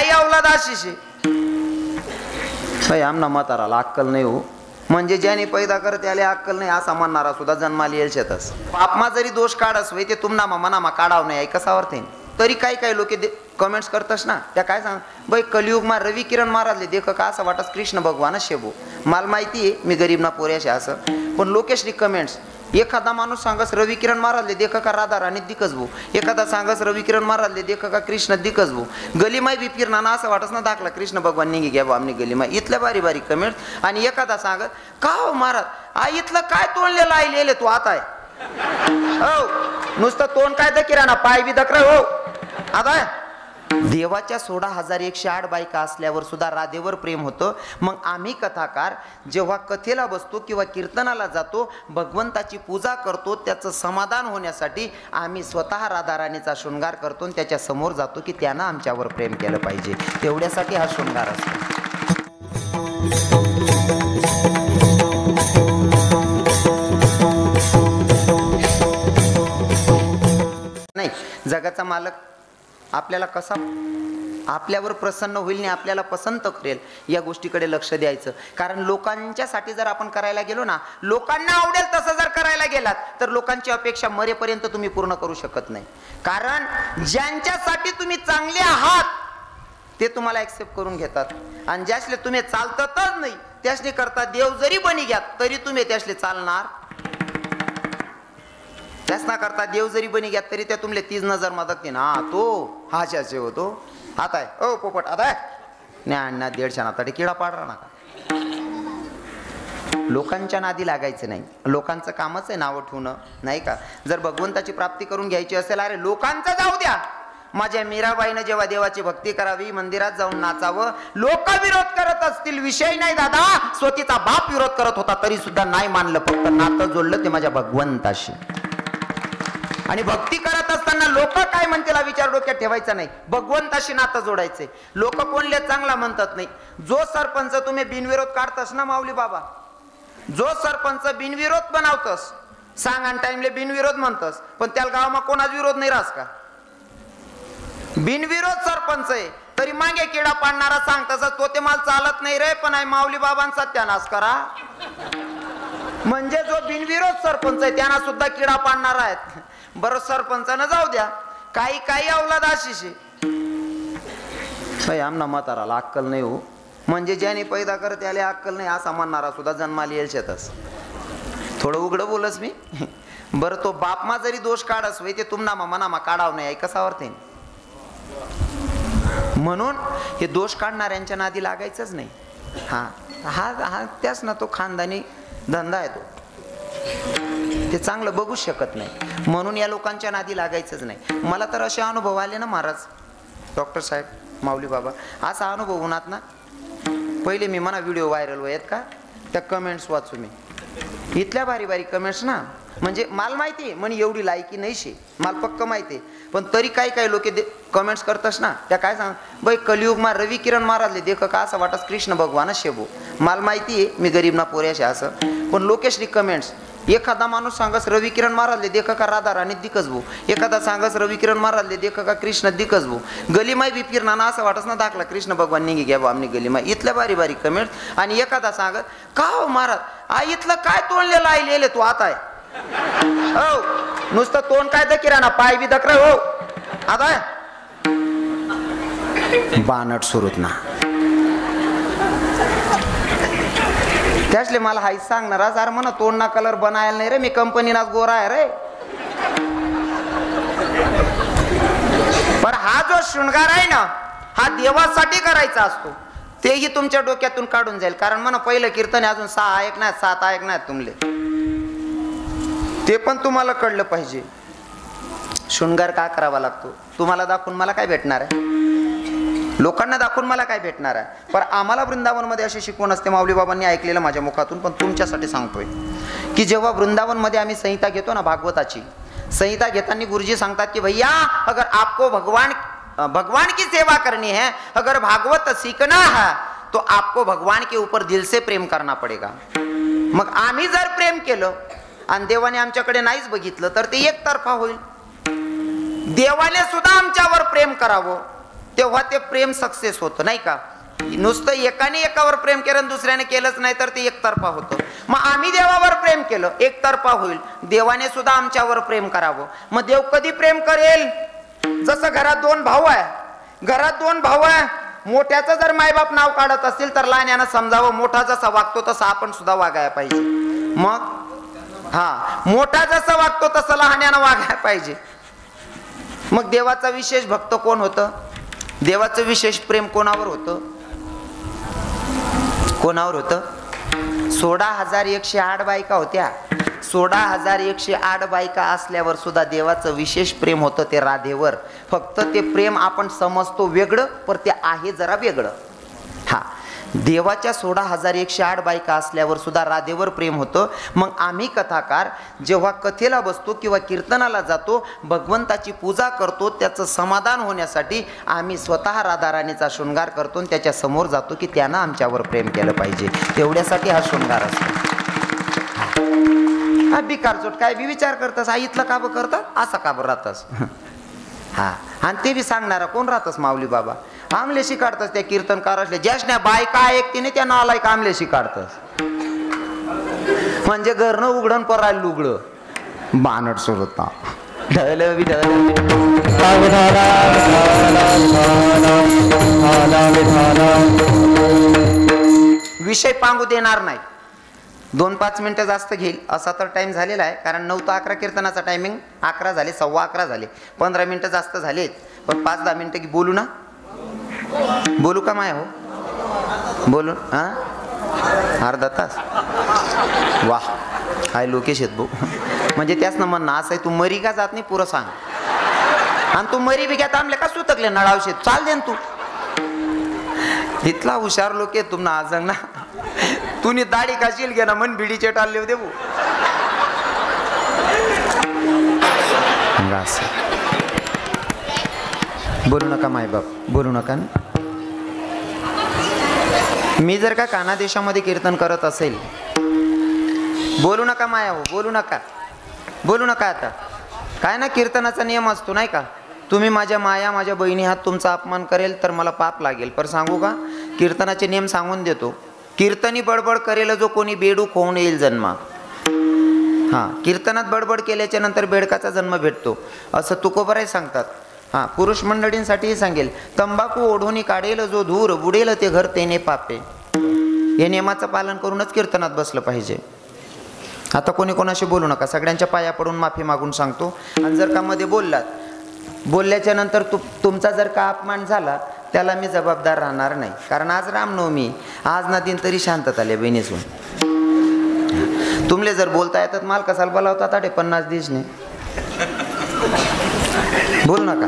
काही अवलाद अशीच आहे. आमना म्हाताराला अक्कल नाही हो, म्हणजे ज्याने पैदा करत त्याला अक्कल नाही असा म्हणणारा सुद्धा जन्माला येईल शेतस. बापमा जरी दोष काढस वय ते तुमना मनामा काढाव नाही कसावर ते तरी काही काही लोक कमेंट्स करतस ना, त्या काय सांग बाई कलियुगमा रवी किरण महाराजले देख का असं वाटस कृष्ण भगवानच शेबो. मला माहिती आहे मी गरीब ना पोऱ्याशे असं, पण लोकेशनी कमेंट्स एखादा माणूस सांगस रवी किरण महाराजले देख का राधा राणी दिकच भो, एखादा सांगस रवी किरण महाराजले देख का कृष्ण दिकच भो. गलीमाई बी फिरणा ना असं वाटस ना दाखला कृष्ण भगवान निघी घ्या बा आमनी गलीमाई इथल्या बारी बारी कमेंट. आणि एखादा सांगत का हो महाराज आ इथलं काय तोंडलेलं आईले तू आता आहे हो, नुसतं तोंड काय तर किराणा पाय बी दकर हो आता. देवाच्या 16,108 बायका असल्यावर सुद्धा राधेवर प्रेम होतं. मग आम्ही कथाकार जेव्हा कथेला बसतो किंवा कीर्तनाला जातो, भगवंताची पूजा करतो, त्याचं समाधान होण्यासाठी आम्ही स्वतः राधाराणीचा शृंगार करतो आणि त्याच्या समोर जातो की त्यानं आमच्यावर प्रेम केलं पाहिजे, तेवढ्यासाठी हा शृंगार असतो. नाही, जगाचा मालक आपल्याला कसा आपल्यावर प्रसन्न होईल आणि आपल्याला पसंत करेल या गोष्टीकडे लक्ष द्यायचं. कारण लोकांच्यासाठी जर आपण करायला गेलो ना, लोकांना आवडेल तसं जर करायला गेलात तर लोकांची अपेक्षा मरेपर्यंत तुम्ही पूर्ण करू शकत नाही. कारण ज्यांच्यासाठी तुम्ही चांगले आहात ते तुम्हाला ऍक्सेप्ट करून घेतात, आणि ज्यासले तुम्ही चालतच नाही त्यासले करता देव जरी बनी घ्यात तरी तुम्ही त्यासले चालणार त्यासना करता देव जरी बनी घ्यात तरी त्या तुमले 30 नजर मदत ना तो हा शाचे होतो आता आहे ओ पोपट आता आहे ज्ञान 150 नाता किडा पाडरा नका. लोकांच्या नादी लागायचं नाही, लोकांचं कामच आहे नावं ठेवणं नाही का. जर भगवंताची प्राप्ती करून घ्यायची असेल अरे लोकांचं जाऊ द्या. माझ्या मीराबाईनं जेव्हा देवाची भक्ती करावी मंदिरात जाऊन नाचावं, लोक विरोध करत असतील विषय नाही दादा, स्वतःचा बाप विरोध करत होता तरी सुद्धा नाही मानलं, फक्त नातं जोडलं ते माझ्या भगवंताशी. आणि भक्ती करत असताना लोक काय म्हणतील विचार डोक्यात ठेवायचा नाही, भगवंताशी नातं जोडायचे. लोक कोणले चांगला म्हणतात नाही. जो सरपंच तुम्ही बिनविरोध काढतस ना माऊली बाबा, जो सरपंच बिनविरोध बनवतस सांग आणि टाइमले बिनविरोध म्हणतस, पण त्याला गावामा कोणाच विरोध नाही रास का. बिनविरोध सरपंच आहे तरी मागे किडा पाडणारा सांगतस तो ते मला चालत नाही रे, पण आहे माऊली बाबांचा सत्यानाश करा. म्हणजे जो बिनविरोध सरपंच आहे त्यांना सुद्धा किडा पाडणार आहेत. बरं सरपंचानं जाऊ द्या, काही काही अवलाद अशीच आहे. आमना म्हाताराला अक्कल नाही हो, म्हणजे ज्याने पैदा करत त्याला अक्कल नाही असा म्हणणारा सुद्धा जन्माला येईल शेतस. थोडं उघडं बोलस मी. बरं तो बापमा जरी दोष काढस वय ते तुमना मनामा काढाव नाही कसावर ते. म्हणून हे दोष काढणाऱ्यांच्या नादी लागायचंच नाही. हा हा हा त्याच ना तो खानदानी धंदा आहे, तो ते चांगलं बघू शकत नाही, म्हणून या लोकांच्या नादी लागायचंच नाही. मला तर असे अनुभव आले ना महाराज, डॉक्टर साहेब, माऊली बाबा, असा अनुभव होणार ना. पहिले मी म्हणा व्हिडिओ व्हायरल होत का त्या कमेंट्स वाचू मी, इथल्या भारी भारी कमेंट्स ना, म्हणजे मला माहिती आहे म्हणे एवढी लायकी नाही शे, मला पक्क माहिती आहे, पण तरी काही काही लोक कमेंट्स करतस ना, त्या काय सांग बाई कलियुगमा रवी किरण महाराजले देख का असं वाटस कृष्ण भगवानच शेबो. मला माहिती आहे मी गरीब ना पोऱ्याशे असं, पण लोकेशनी कमेंट्स एखादा माणूस सांगस रवी किरण महाराजले देख का राधा राणी दिकच भो, एखादा सांगस रवी किरण महाराजले देख का कृष्ण दिकच भो. गलीमाई बी फिरणा ना असं वाटस ना दाखला कृष्ण भगवान निघी घ्या बा आमनी गलीमाई इथल्या बारी बारी कमेंट्स. आणि एखादा सांगत का हो महाराज आ इथलं काय तोंडलेलं आईले तू आता आहे हो, नुसतं तोंड काय तर किराणा पाय बी दकर हो आता आहे. बानट सुरूत ना त्यासले मला हाय सांगणार अरे म्हणा तोंड ना कलर बनायला नाही रे, मी कंपनीनाच गोरा आहे रे. पण हा जो शृंगार आहे ना हा देवासाठी करायचा असतो, तेही तुमच्या डोक्यातून काढून जाईल. कारण म्हणा पहिलं कीर्तन अजून 6 ऐक नाही 7 ऐक नाही तुमले, ते पण तुम्हाला कळलं पाहिजे. शृंगार का करावा लागतो तुम्हाला दाखवून मला काय भेटणार आहे, लोकांना दाखवून मला काय भेटणार आहे. पण आम्हाला वृंदावनमध्ये अशी शिकवण असते, माऊली बाबांनी ऐकलेलं माझ्या मुखातून, पण तुमच्यासाठी सांगतोय की जेव्हा वृंदावनमध्ये आम्ही संहिता घेतो ना भागवताची, संहिता घेताना गुरुजी सांगतात की भैया अगर आपको भगवान की सेवा करनी है, अगर भागवत सीखना है तो आपको भगवान के ऊपर दिल से प्रेम करना पड़ेगा. मग आम्ही जर प्रेम केलं आणि देवाने आमच्याकडे नाहीच बघितलं तर ते एकतर्फा होईल. देवाने सुद्धा आमच्यावर प्रेम करावं तेव्हा ते प्रेम सक्सेस होतं, नाही का? नुसतं एकाने एकावर प्रेम केलं आणि दुसऱ्याने केलंच नाही तर ते एकतर्फा होतं. मग आम्ही देवावर प्रेम केलं, एकतर्फा होईल. देवाने सुद्धा आमच्यावर प्रेम करावं. मग देव कधी प्रेम करेल? जसं घरात दोन भाऊ आहे, घरात दोन भाऊ आहे, मोठ्याचं जर मायबाप नाव काढत असतील तर लहान्यानं समजावं मोठा जसा वागतो तसा आपण सुद्धा वागायला पाहिजे. मग मोठा जसा वागतो तसं लहान्यानं वागायला पाहिजे. मग देवाचा विशेष भक्त कोण होतं? देवाचं विशेष प्रेम कोणावर होतं? कोणावर होतं? 16,108 बायका होत्या. 16,108 बायका असल्यावर सुद्धा देवाचं विशेष प्रेम होतं ते राधेवर. फक्त ते प्रेम आपण समजतो वेगळं, पण ते आहे जरा वेगळं. देवाच्या 16,108 बायका असल्यावर सुद्धा राधेवर प्रेम होतं. मग आम्ही कथाकार जेव्हा कथेला बसतो किंवा कीर्तनाला जातो, भगवंताची पूजा करतो, त्याचं समाधान होण्यासाठी आम्ही स्वतः राधाराणीचा शृंगार करतो आणि त्याच्या समोर जातो की त्यानं आमच्यावर प्रेम केलं पाहिजे. तेवढ्यासाठी हा शृंगार असतो. हा बिकारचोट काय बी विचार करतास, आईतलं का बं करतात, असं का बं राहतास? आणि ते बी सांगणारा कोण राहतस? माऊली बाबा. आमलेशी काढतस त्या कीर्तनकारासले, ज्याशने बायका ऐकतीने त्या नालायक आमलेशी काढतस. म्हणजे घरनं उघडण परायला लुगडं बानट सोडता ढल विढल. विषय पांगू देणार नाही. 2-5 मिनिटं जास्त घेईल असा तर टाइम झालेला आहे, कारण 9 ते 11 कीर्तनाचा टायमिंग 11 झाले, 11:15 झाले. 15 मिनिटं जास्त झालेत, पण 5-10 मिनिटं बोलू ना? बोलू का माय? हो बोलू. अर्धा तास? वाह, हाय लोकेश आहेत भाऊ. म्हणजे त्याच ना म्हणणं असं आहे, तू मरी का जात नाही पुरं सांग. आणि तू मरी बी घ्या थांबले का सुतकले नळावशे चाल दे तू. इथला हुशार लोक आहेत तुम्हाला आज ना. तुनी दाढी काशील घे ना, मन बिडीचे टाळले दे भाऊ. बोलू नका मायबाप, बोलू नका. मी जर का कानादेशामध्ये कीर्तन करत असेल, बोलू नका माया हो, बोलू नका, बोलू नका. आता काय ना कीर्तनाचा नियम असतो नाही का? तुम्ही माझ्या माया, माझ्या बहिणी हात तुमचा अपमान करेल तर मला पाप लागेल. पर सांगू का, कीर्तनाचे नियम सांगून देतो. कीर्तनी बडबड करेल जो कोणी बेडूक होऊन येईल जन्मा. कीर्तनात बडबड केल्याच्या नंतर बेडकाचा जन्म भेटतो असं तुकोबराय सांगतात. पुरुष मंडळींसाठीही सांगेल, तंबाखू ओढून काढेल जो धूर, बुडेल ते घर तेने पापे. हे नियमाचं पालन करूनच कीर्तनात बसलं पाहिजे. आता कोणी कोणाशी बोलू नका, सगळ्यांच्या पाया पडून माफी मागून सांगतो. आणि जर का मध्ये बोललात, बोलल्याच्या नंतर तुमचा जर का अपमान झाला त्याला मी जबाबदार राहणार नाही. कारण आज रामनवमी, आज ना दिन तरी शांतता आले बहिणीसून. तुमले जर बोलता येतात माल कसाल बोलावतात 50 दिवसने. बोलू नका.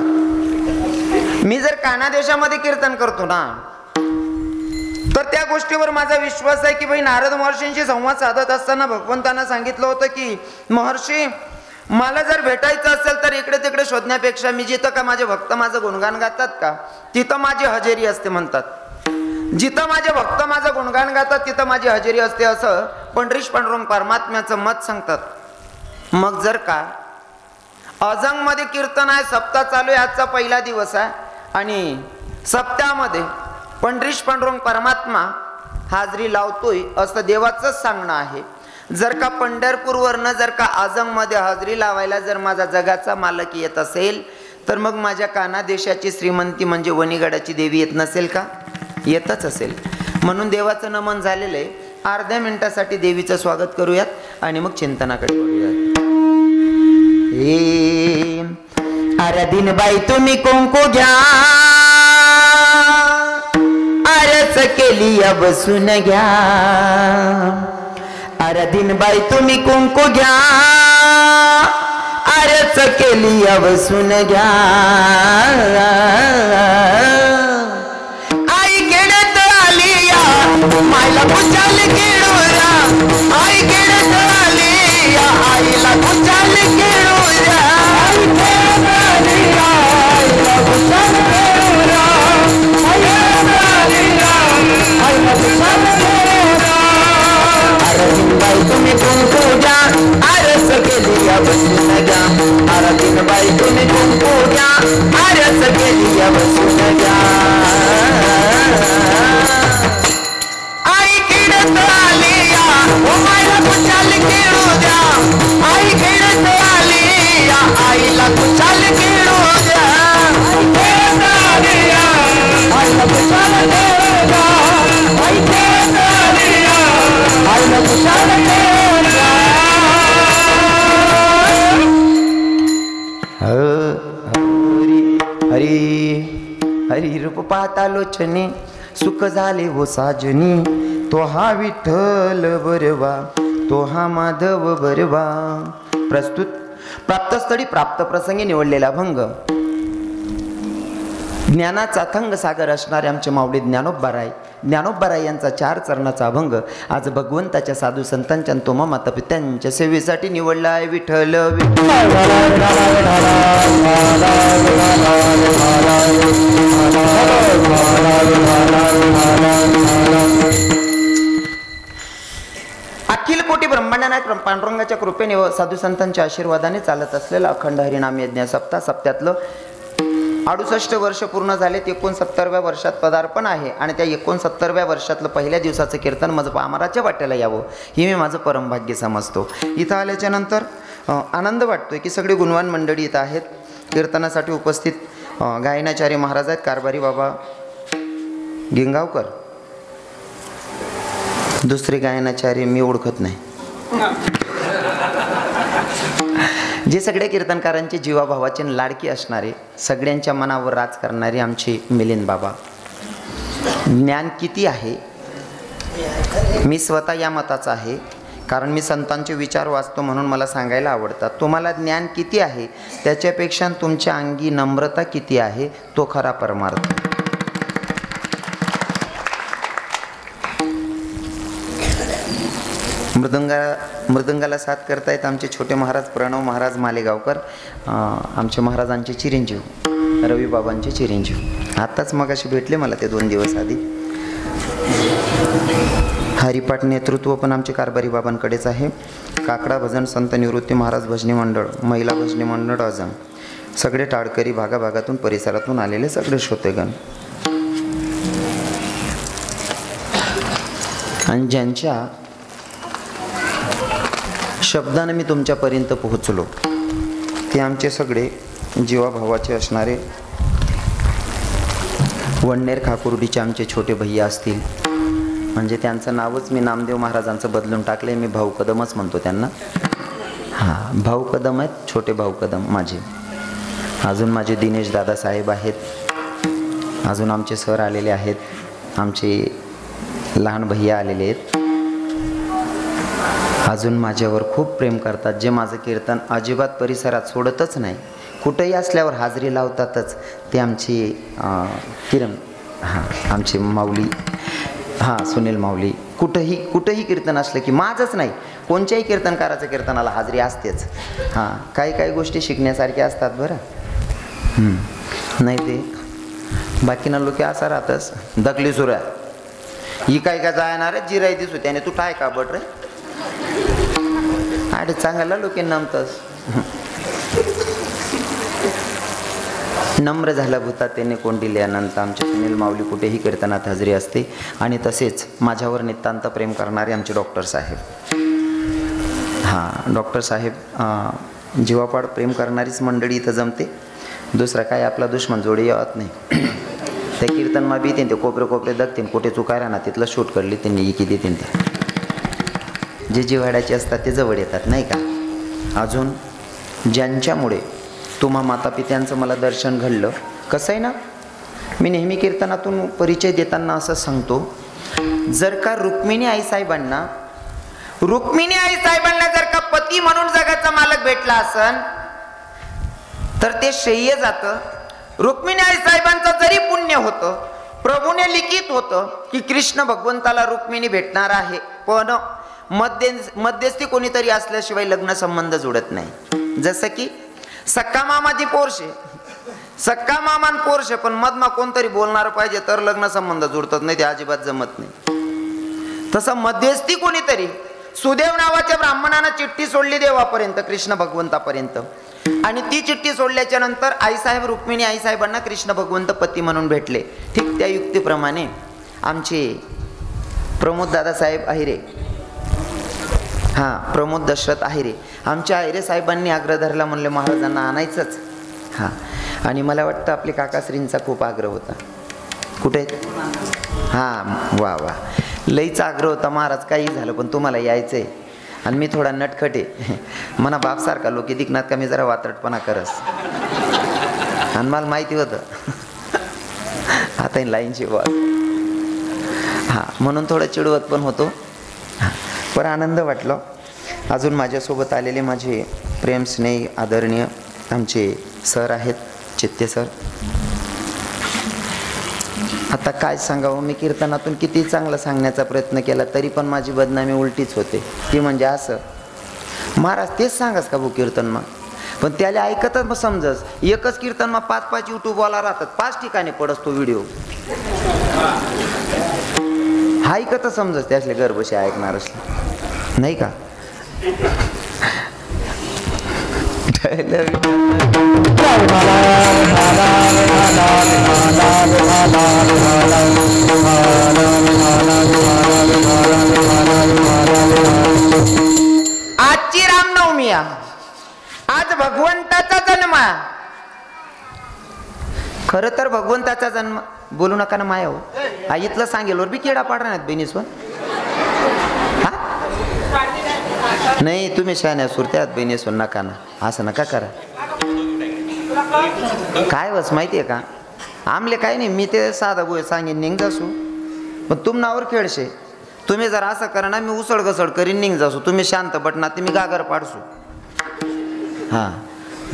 मी जर कानादेशामध्ये कीर्तन करतो ना, तर त्या गोष्टीवर माझा विश्वास आहे की भाई नारद महर्षींशी संवाद साधत असताना भगवंतांना सांगितलं होतं की महर्षी, मला जर भेटायचं असेल तर इकडे तिकडे शोधण्यापेक्षा मी जिथं का माझे भक्त माझं गुणगान गातात का तिथं माझी हजेरी असते म्हणतात. जिथं माझे भक्त माझं गुणगान गातात तिथं माझी हजेरी असते, असं पंढरीश पांडुरंग परमात्म्याचं मत सांगतात. मग जर का अजंग मध्ये कीर्तन आहे, सप्ताह चालू आहे, आजचा पहिला दिवस आहे आणि सप्त्यामध्ये पंढरीश पांडुरंग परमात्मा हाजरी लावतोय असं देवाचंच सांगणं आहे. जर का पंढरपूरवरनं जर का आजंग मध्ये हाजरी लावायला जर माझा जगाचा मालक येत असेल तर मग माझ्या कानादेशाची श्रीमंती म्हणजे वणीगडाची देवी येत नसेल का? येतच असेल. म्हणून देवाचं नमन झालेलं आहे. अर्ध्या मिनिटासाठी देवीचं स्वागत करूयात आणि मग चिंतनाकडे वळूयात. अरे दिन बाई तुम्ही कुंकू घ्या, आरस केली बसून घ्या. अरे दिन बाई तुम्ही कुंकू घ्या, आरस केली बसून घ्या. आई खेळत आली या मायला कुचाल खेळूया, आई खेळत आली या आईला कुचाल खेळूया. आई खेळत आली या आईला कुचाल खेळूया, आई खेळत आली या आईला कुचाल खेळूया. अरे दिन बाई तुम्ही कुंकू घ्या, आरस केली बसून घ्या. अरे दिन बाई तुम्ही कुंकू घ्या, आरस केली बसून घ्या. पाहता लोचने सुख झाले हो साजनी, तो हा विठ्ठल बरवा, तो हा माधव बरवा. प्रस्तुत प्राप्तस्थळी प्राप्त प्रसंगी निवडलेला भंग. ज्ञानाचा थंग सागर असणारे आमचे माऊली ज्ञानोबाराय, ज्ञानोबाराय यांचा 4 चरणाचा अभंग आज भगवंताच्या साधू संतांच्या तोमा माता पित्यांच्या सेवेसाठी निवडला आहे. विठ्ठल अखिल कोटी ब्रह्मांडनायक पांडुरंगाच्या कृपेने व साधू संतांच्या आशीर्वादाने चालत असलेला अखंड हरिनाम यज्ञ सप्त्यातलं 68 वर्ष पूर्ण झाले. 69व्या वर्षात पदार्पण आहे आणि त्या 69व्या वर्षातलं पहिल्या दिवसाचं कीर्तन माझं अमराच्या वाट्याला यावं ही मी माझं परमभाग्य समजतो. इथं आल्याच्या नंतर आनंद वाटतोय की सगळी गुणवान मंडळी इथं आहेत. कीर्तनासाठी उपस्थित गायनाचार्य महाराज आहेत, कारभारी बाबा गिंगावकर. दुसरे गायनाचार्य मी ओळखत नाही. जे सगळ्या कीर्तनकारांचे जीवाभावाचे लाडकी असणारे, सगळ्यांच्या मनावर राज करणारे आमचे मिलिंद बाबा. ज्ञान किती आहे? मी स्वतः या मताचा आहे, कारण मी संतांचे विचार वाचतो म्हणून मला सांगायला आवडतात. तुम्हाला ज्ञान किती आहे त्याच्यापेक्षा तुमच्या अंगी नम्रता किती आहे तो खरा परमार्थ. मृदंगाला साथ करतायत आमचे छोटे महाराज प्रणव महाराज मालेगावकर, आमचे महाराजांचे चिरंजीव रवी बाबांचे चिरंजीव. आत्ताच मगाशी भेटले मला ते 2 दिवस आधी. हरिपाठ नेतृत्व पण आमचे कारभारी बाबांकडेच आहे. काकडा भजन संत निवृत्ती महाराज भजनी मंडळ, महिला भजनी मंडळ अजम, सगळे टाळकरी भागाभागातून परिसरातून आलेले सगळे श्रोतेगण आणि ज्यांच्या शब्दाने मी तुमच्यापर्यंत पोहोचलो ते आमचे सगळे जीवाभावाचे असणारे वडनेर खाकुर्डीचे आमचे छोटे भैया असतील. म्हणजे त्यांचं नावच मी नामदेव महाराजांचं बदलून टाकले. मी भाऊ कदमच म्हणतो त्यांना. हां, भाऊ कदम आहेत, छोटे भाऊ कदम माझे. अजून माझे दिनेश दादा साहेब आहेत. अजून आमचे सर आलेले आहेत, आमचे लहान भैया आलेले आहेत. अजून माझ्यावर खूप प्रेम करतात, जे माझं कीर्तन अजिबात परिसरात सोडतच नाही, कुठेही असल्यावर हाजरी लावतातच. ते आमची किरण, आमचे माऊली, सुनील माऊली. कुठंही कीर्तन असलं की माझंच नाही, कोणत्याही कीर्तनकाराचं कीर्तनाला हाजरी असतेच. काही गोष्टी शिकण्यासारख्या असतात बरं. नाही ते बाकीना लोक असं राहतच दकली सुऱ्या ही काय जाणार आहे जिराई दिसू त्याने तू टाय का बट रे अरे चांगला लोके नमतस. नम्र झाला भूता त्याने कोंडिले अनंत. आमचे सुनील माऊली कुठेही कीर्तनात हजरी असते. आणि तसेच माझ्यावर नितांत प्रेम करणारे आमचे डॉक्टर साहेब. डॉक्टर साहेब जीवापाड प्रेम करणारीच मंडळी इथं जमते. दुसरा काय आपला दुश्मन जोडी येत नाही. त्या कीर्तनमा बी ते कोपरे दगतीन, कुठे चुकायला ना तिथलं शूट करली त्यांनी इकी देतीन. ते जे जिव्हाड्याचे असतात ते जवळ येतात नाही का. अजून ज्यांच्यामुळे तुम्हा माता पित्यांचं मला दर्शन घडलं. कसं आहे ना, मी नेहमी कीर्तनातून परिचय देताना असं सांगतो, जर का रुक्मिणी आईसाहेबांना जर का पती म्हणून जगाचा मालक भेटला असन तर ते श्रेय जातं. रुक्मिणी आईसाहेबांचं जरी पुण्य होतं, प्रभूने लिखित होतं की कृष्ण भगवंताला रुक्मिणी भेटणार आहे, पण मध्यस्थी कोणीतरी असल्याशिवाय लग्न संबंध जुळत नाही. जसं की सक्का मामाची पोरशे, सक्का मामान पोरशे, पण मधमा कोणतरी बोलणार पाहिजे तर लग्न संबंध जुळतात, नाही ते अजिबात जमत नाही. तसं मध्यस्थी कोणीतरी, सुदेव नावाच्या ब्राह्मणानं चिठ्ठी सोडली देवापर्यंत, कृष्ण भगवंतापर्यंत, आणि ती चिठ्ठी सोडल्याच्या नंतर आईसाहेब रुक्मिणी आईसाहेबांना कृष्ण भगवंत पती म्हणून भेटले. ठीक त्या युक्तीप्रमाणे आमचे प्रमोद दादासाहेब अहिरे, प्रमोद दशरथ अहिरे, आमच्या अहिरे साहेबांनी आग्रह धरला, म्हणले महाराजांना आणायचंच. आणि मला वाटतं आपले काकाश्रींचा खूप आग्रह होता. कुठे? वा लईच आग्रह होता महाराज, काही झालं पण तुम्हाला यायचंय. आणि मी थोडा नटखटे, मना बापसारखा लोक दिखनात का मी जरा वात्रटपणा करस, आणि मला माहिती होतं. आता आता लाईनची बात. हां, म्हणून थोडं चिडवत पण होतो. पण आनंद वाटला. अजून माझ्यासोबत आलेले माझे प्रेम स्नेही आदरणीय आमचे सर आहेत, चित्ते सर. आता काय सांगावं, मी कीर्तनातून किती चांगलं सांगण्याचा प्रयत्न केला तरी पण माझी बदनामी उलटीच होते. ती म्हणजे असं, महाराज तेच सांगास का भाऊ कीर्तन मग, पण त्याला ऐकतच मग समजस. एकच कीर्तन मग 5-5 यूट्यूबवाला राहतात, 5 ठिकाणी पडस तो व्हिडिओ. ऐकत समजस त्यासले गर्भशी ऐकणार असले नाही का. आजची रामनवमी, आज भगवंताचा जन्म. खर तर भगवंताचा जन्म बोलू नका ना माया हो. इथलं सांगेल वर बी किडा पाडणार नाहीत बहिणीस्वर. नाही तुम्ही शहाण्या सुरत्यात बहिणीस्वर नका ना, असं नका करा. काय वस माहिती आहे का, आमले काय नाही, मी ते साधा बोय सांगेन निघ जासू, पण तुम नावर खेळशे. तुम्ही जर असं करा ना, मी उसळ घसड करीन निघ जासू. तुम्ही शांत बटना, तुम्ही गागर पाडसू. हां,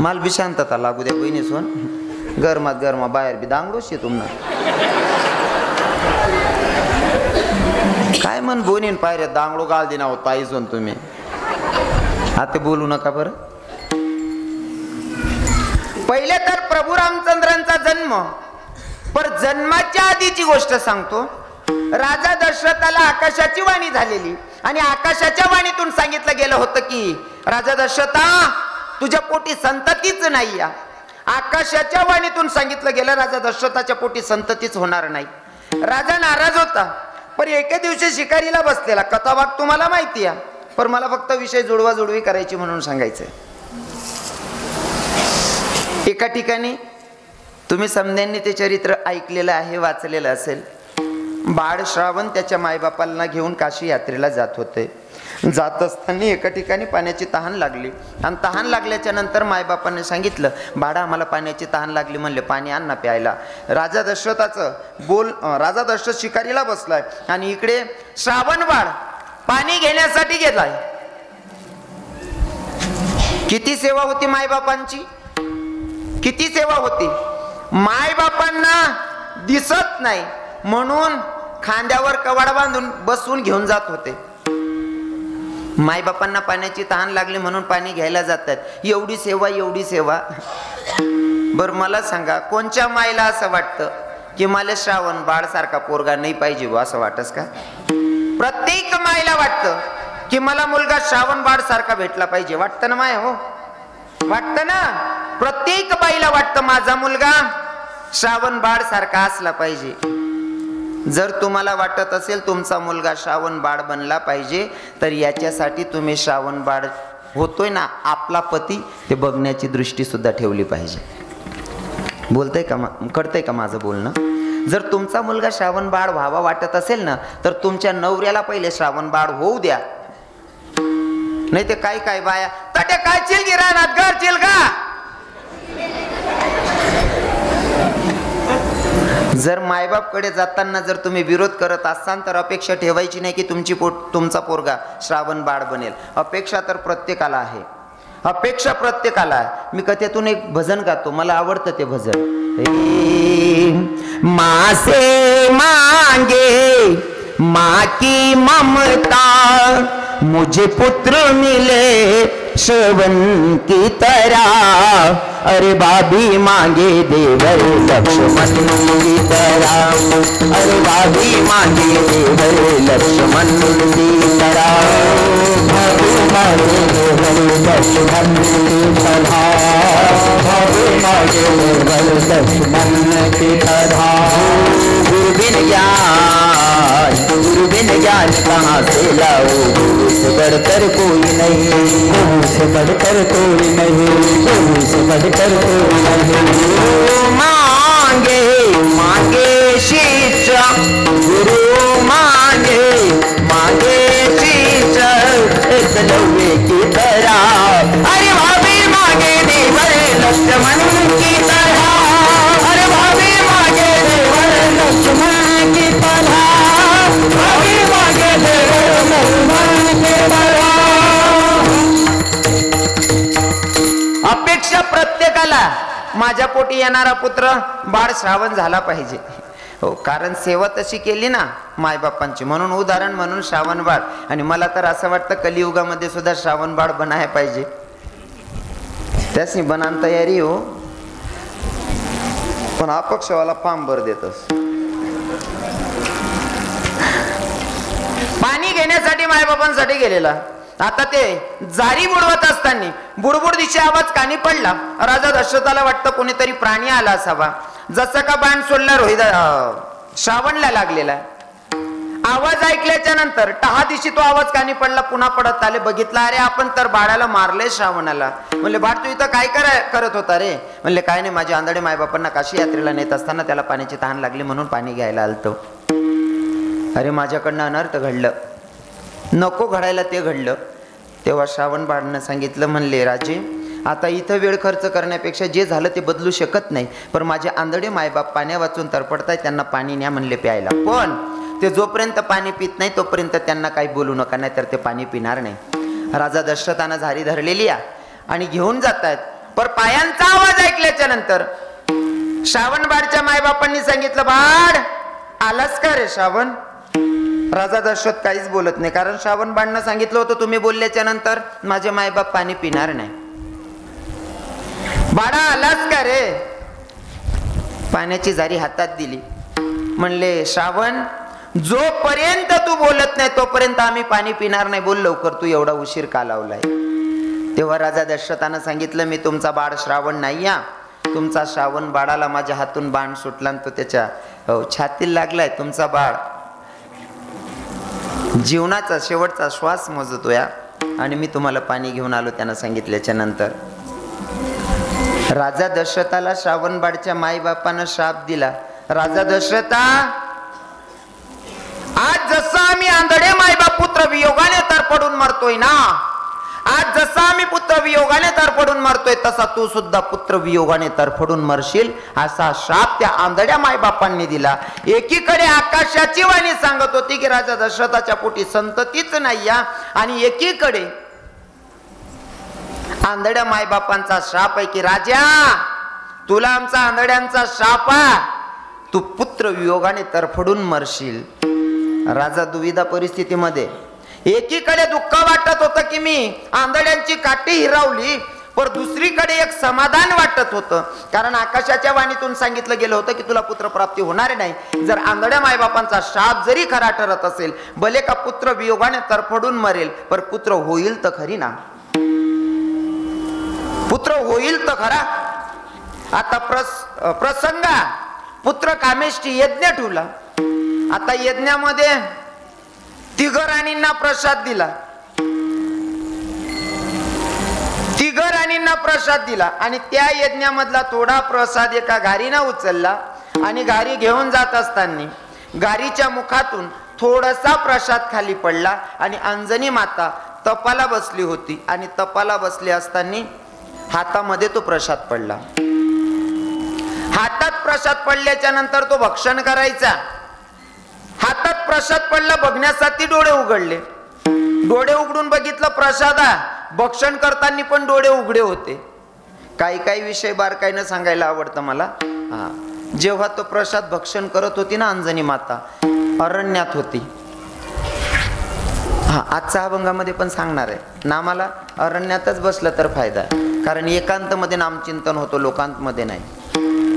माल बी शांतता लागू द्या बहिणीस्वर. गरमात गरमा बाहेर बी दांगडोशी तुम्हाला. काय मन बोनीन पायऱ्यात दांगडो गाल दिना होत पाहिजे तुम्ही. आता बोलू नका बरं. पहिले तर प्रभू रामचंद्रांचा जन्म, पर जन्माच्या आधीची गोष्ट सांगतो. राजा दशरथाला आकाशाची वाणी झालेली आणि आकाशाच्या वाणीतून सांगितलं गेलं होतं की राजा दशरथा तुझ्या पोटी संततीच नाही. आकाशाच्या वाणीतून सांगितलं गेलं राजा दशरथाच्या पोटी संततीच होणार नाही. राजा नाराज होता, पण एके दिवशी शिकारीला बसलेला. कथा भाग तुम्हाला माहिती आहे, पण मला फक्त विषय जुळवाजुळवी करायची म्हणून सांगायचंय. एका ठिकाणी तुम्ही समध्यांनी ते चरित्र ऐकलेलं आहे, वाचलेलं असेल. बाळ श्रावण त्याच्या मायबापांना घेऊन काशी यात्रेला जात होते. जात असताना एका ठिकाणी पाण्याची तहान लागली आणि तहान लागल्याच्या नंतर मायबापांनी सांगितलं, बाळा आम्हाला पाण्याची तहान लागली. म्हणले पाणी आण ना प्यायला. राजा दशरथ शिकारीला बसलाय आणि इकडे श्रावण बाळ पाणी घेण्यासाठी गेलाय. किती सेवा होती मायबापांची, किती सेवा होती. मायबापांना दिसत नाही म्हणून खांद्यावर कवाड बांधून बसून घेऊन जात होते. मायबापांना पाण्याची तहान लागली म्हणून पाणी घ्यायला जातात. एवढी सेवा, एवढी सेवा. बर मला सांगा, कोणच्या मायला असं वाटतं की मला श्रावण बाळ सारखा पोरगा नाही पाहिजे व असं वाटस का? प्रत्येक मायला वाटतं की मला मुलगा श्रावण बाळ सारखा भेटला पाहिजे. वाटतं ना माय हो, वाटतं ना. प्रत्येक बाईला वाटतं माझा मुलगा श्रावण बाळ सारखा असला पाहिजे. जर तुम्हाला वाटत असेल तुमचा मुलगा श्रावण बाळ बनला पाहिजे, तर याच्यासाठी तुम्ही श्रावण बाळ होतोय ना आपला पती, ते बघण्याची दृष्टी सुद्धा ठेवली पाहिजे. बोलतंय का, कळतंय का माझं बोलणं? जर तुमचा मुलगा श्रावण बाळ व्हावा वाटत असेल ना, तर तुमच्या नवऱ्याला पहिले श्रावण बाळ होऊ द्या. नाही ते काय काय बाया तटे काय चिलगी राहणार घर चिल का. जर मायबाप कडे जाताना जर तुम्ही विरोध करत असाल तर अपेक्षा ठेवायची नाही की तुमचा पोरगा श्रावण बाळ बनेल. अपेक्षा तर प्रत्येकाला आहे, अपेक्षा प्रत्येकाला आहे. मी कथेतून एक भजन गातो, मला आवडतं ते भजन. मासे मांगे माँ की ममता, मुझे पुत्र मिले श्रवण की तरह. अरे भाभी मांगे देवर लक्ष्मण की तरह. अरे भाभी मांगे देवर लक्ष्मण की तरह. भाभी मांगे देवर लक्ष्मण की तरह. भाभी मांगे देवर लक्ष्मण की तरह. गुरु बिन ज्ञान कहाँ से लाओ, गुरु से बढ़कर कोई नहीं, गुरु से बढ़कर कोई नहीं, गुरु से बढ़कर कोई नहीं. मांगे मांगे शिक्षा गुरु मांगे, मांगे शिक्षा एकलव्य की तरह. अरे भाभी मांगे देवर लक्ष्मण की तरह. अरे भाभी मांगे देवर माझ्या पोटी येणारा पुत्र बाळ श्रावण झाला पाहिजे. हो, कारण सेवा तशी केली ना मायबापांची, म्हणून उदाहरण म्हणून श्रावण बाळ. आणि मला तर असं वाटतं कलियुगामध्ये सुद्धा श्रावण बाळ बनाय पाहिजे. त्याची बनान तयारी हो, पण अपक्षवाला फार्म भर देतस. पाणी घेण्यासाठी मायबापांसाठी गेलेला. आता ते जारी बुडवत असताना बुडबुड दिशे आवाज कानी पडला. राजा दशरथाला वाटतं कोणीतरी प्राणी आला असावा. जसं का बाण सोडला रोहित श्रावणला लागलेला. आवाज ऐकल्याच्या नंतर 10 दिवशी तो आवाज कानी पडला. पुन्हा पडत आले. बघितला, अरे आपण तर बाळाला मारले श्रावणाला. म्हणले, बाळ तू इथं काय करत होता रे? म्हणले, काय नाही, माझ्या आंधळे मायबापांना काशी यात्रेला नेत असताना त्याला पाण्याची तहान लागली म्हणून पाणी घ्यायला आलतो. अरे माझ्याकडनं अनर्थ घडलं, नको घडायला ते घडलं. तेव्हा श्रावण बाळांना सांगितलं, म्हणले, राजे आता इथं वेळ खर्च करण्यापेक्षा जे झालं ते बदलू शकत नाही, पण माझे आंधळे मायबाप पाण्या वाचून तरपडताय, त्यांना पाणी न्या म्हणले प्यायला. पण ते जोपर्यंत पाणी पित नाही तोपर्यंत त्यांना काही बोलू नका, नाही तर ते पाणी पिणार नाही. राजा दशरथानं झारी धरलेली आणि घेऊन जात आहेत. पण पायांचा आवाज ऐकल्याच्या नंतर श्रावण बाळच्या मायबापांनी सांगितलं, बाळ आलास का रे श्रावण? राजा दशरथ काहीच बोलत नाही, कारण श्रावण बाळांना सांगितलं होतं तुम्ही बोलल्याच्या नंतर माझे मायबाप पाणी पिणार नाही. बाळा आलास का रे? पाण्याची जारी हातात दिली. म्हणले, श्रावण जोपर्यंत तू बोलत नाही तोपर्यंत आम्ही पाणी पिणार नाही. बोल लवकर, तू एवढा उशीर का लावलाय? तेव्हा राजा दशरथानं सांगितलं, मी तुमचा बाळ श्रावण नाही या. तुमचा श्रावण बाळाला माझ्या हातून बाण सुटला आणि तो त्याच्या छातीला लागलाय. तुमचा बाळ जीवनाचा शेवटचा श्वास मोजतोय आणि मी तुम्हाला पाणी घेऊन आलो. त्यानं सांगितल्याच्या नंतर राजा दशरथाला श्रावण बाळच्या माईबापानं शाप दिला. राजा दशरथा, आज जसं आम्ही आंधळे मायबाप पुत्र वियोगाने तरपडून मरतोय ना, आज जसा आम्ही पुत्र वियोगाने तरफडून मरतोय तसा तू सुद्धा पुत्र वियोगाने तरफडून मरशील, असा शाप त्या आंधळ्या मायबापांनी दिला. एकीकडे आकाशाची वाणी सांगत होती की राजा दशरथाच्या पोटी संततीच नाही या, आणि एकीकडे आंधळ्या मायबापांचा शाप आहे की राजा तुला आमचा आंधळ्यांचा शाप आहे, तू पुत्र वियोगाने तरफडून मरशील. राजा दुविधा परिस्थितीमध्ये, एकीकडे दुःख वाटत होतं की मी आंधळ्यांची काठी हिरावली, पण दुसरीकडे एक समाधान वाटत होतं, कारण आकाशाच्या वाणीतून सांगितलं गेलं होतं की तुला पुत्र प्राप्ती होणार नाही. जर आंधळ्या मायबापांचा शाप जरी खरा ठरत असेल, भले का पुत्र वियोगाने तरफडून मरेल, पण पुत्र होईल तर खरी ना, पुत्र होईल तर खरा. आता प्रसंगा पुत्र कामेष्टी यज्ञ ठेवला. आता यज्ञामध्ये तिघ राणींना प्रसाद दिला, तिघ राणींना प्रसाद दिला, आणि त्या यज्ञामधला थोडा प्रसाद एका घारीनं उचलला, आणि घारी घेऊन जात असताना घारीच्या मुखातून थोडासा प्रसाद खाली पडला, आणि अंजनी माता तपाला बसली होती, आणि तपाला बसली असताना हातामध्ये तो प्रसाद पडला. हातात प्रसाद पडल्याच्या नंतर तो भक्षण करायचा. हातात प्रसाद पडला, बघण्यासाठी डोळे उघडले. डोळे उघडून बघितलं प्रसाद, भक्षण करताना पण डोळे उघडे होते. काही काही विषय बारकाईनं सांगायला आवडतं मला. जेव्हा तो प्रसाद भक्षण करत होती ना अंजनी माता, अरण्यात होती. आजच्या अभंगामध्ये पण सांगणार आहे, नामाला अरण्यातच बसलं तर फायदा, कारण एकांत मध्ये नामचिंतन होतो, लोकांत मध्ये नाही.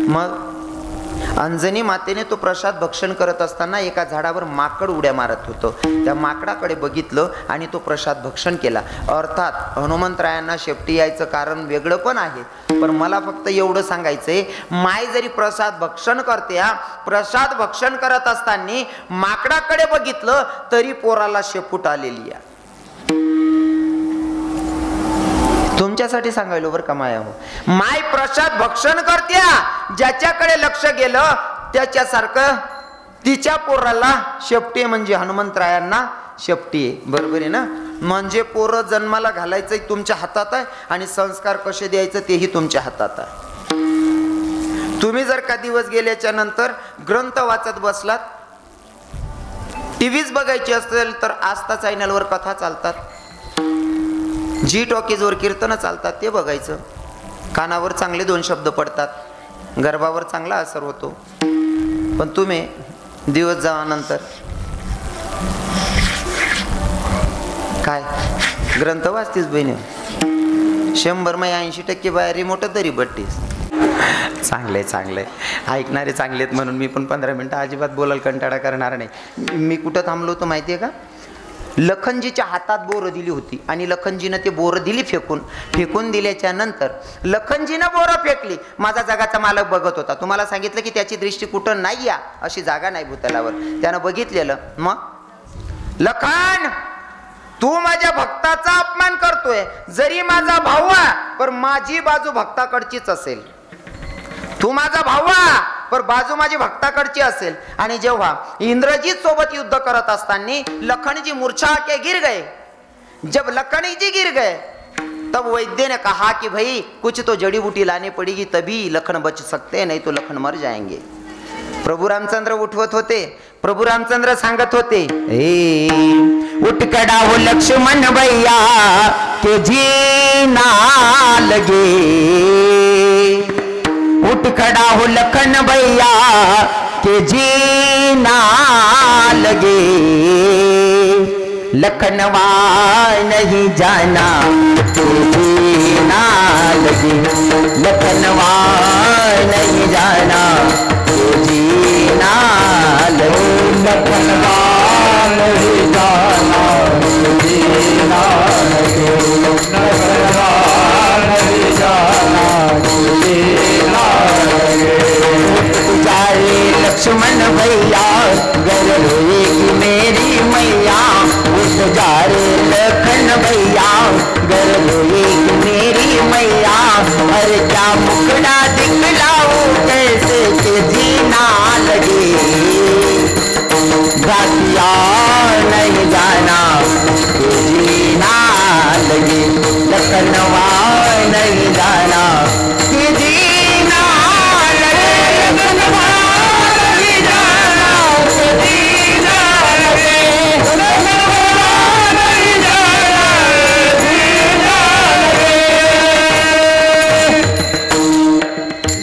मग अंजनी मातेने तो प्रसाद भक्षण करत असताना एका झाडावर माकड उड्या मारत होतं. त्या माकडाकडे बघितलं आणि तो प्रसाद भक्षण केला. अर्थात हनुमंतरायांना शेपटी यायचं कारण वेगळं पण आहे, पण मला फक्त एवढं सांगायचंय, माय जरी प्रसाद भक्षण करते, प्रसाद भक्षण करत असताना माकडाकडे बघितलं तरी पोराला शेपूट आलेली आहे. तुमच्यासाठी सांगायलो बरं का माया, हो माय प्रसाद भक्षण करते, ज्याच्याकडे लक्ष गेलं त्याच्यासारखं तिच्या पोराला शेपटी, म्हणजे हनुमंतरायांना शेपटी आहे. बरोबर आहे ना? म्हणजे पोरं जन्माला घालायचं तुमच्या हातात आहे, आणि संस्कार कसे द्यायचं तेही तुमच्या हातात आहे. तुम्ही जर का दिवस गेल्याच्या नंतर ग्रंथ वाचत बसलात, टीव्हीच बघायची असेल तर आस्था चॅनलवर कथा चालतात, जी टॉकीजवर कीर्तन चालतात ते बघायचं. कानावर चांगले 2 शब्द पडतात, गर्भावर चांगला असर होतो. पण तुम्ही दिवस जावानंतर काय ग्रंथ वाचतीस बहिणी, 100 मै 80% बाहेर रिमोट तरी बट्टीस. चांगले चांगले ऐकणारे चांगलेत म्हणून मी पण 15 मिनिटं अजिबात बोलायला कंटाळा करणार नाही. मी कुठं थांबलो होतो माहिती आहे का? लखनजीच्या हातात बोरं दिली होती आणि लखनजीनं ते बोरं दिली फेकून दिल्याच्या नंतर लखनजीनं बोरं फेकली. माझा जगाचा मालक बघत होता. तुम्हाला सांगितलं की त्याची दृष्टी कुठं नाही या अशी जागा नाही भूतलावर. त्यानं बघितलेलं. मग लखन, तू माझ्या भक्ताचा अपमान करतोय. जरी माझा भाऊ पण माझी बाजू भक्ताकडचीच असेल. तू माझा भाऊ पर बाजू माझी भक्ताकडची असेल. आणि जेव्हा इंद्रजीत सोबत युद्ध करत असताना लखन जी मूर्छा के गिर गए. जब लखन जी गिर गए तब वैद्य ने कहा कि भाई कुछ तो जड़ी बूटी लाने पड़ेगी तभी लखन बच सकते, नहीं तो लखन मर जाएंगे. प्रभु रामचंद्र उठवत होते. प्रभु रामचंद्र सांगत होते, उठ खड़ा हो लक्ष्मण भैया के जीना लगे. उठ खड़ा हो लखन भैया के जीना लगे. लखनवा नहीं जाना तो जीना लगे. लखनवा नहीं जाना तो जीना लगे. लखनवा नहीं जाना तो जीना लगे. लखनवा नहीं जाना तो जीना लगे. जाए लक्ष्मण भैया घर रोएगी मेरी मैया. उठ जा रे लखन भैया घर रोएगी मेरी मैया. अरे क्या मुखड़ा दिखलाऊं कैसे के जीना लगे. घाटिया नहीं जाना तो जीना लगे. लखनवा नहीं जाना कि जीना लगे. लखनवा नहीं जाना तो जीना लगे. लखनवा नहीं जाना जीना लगे.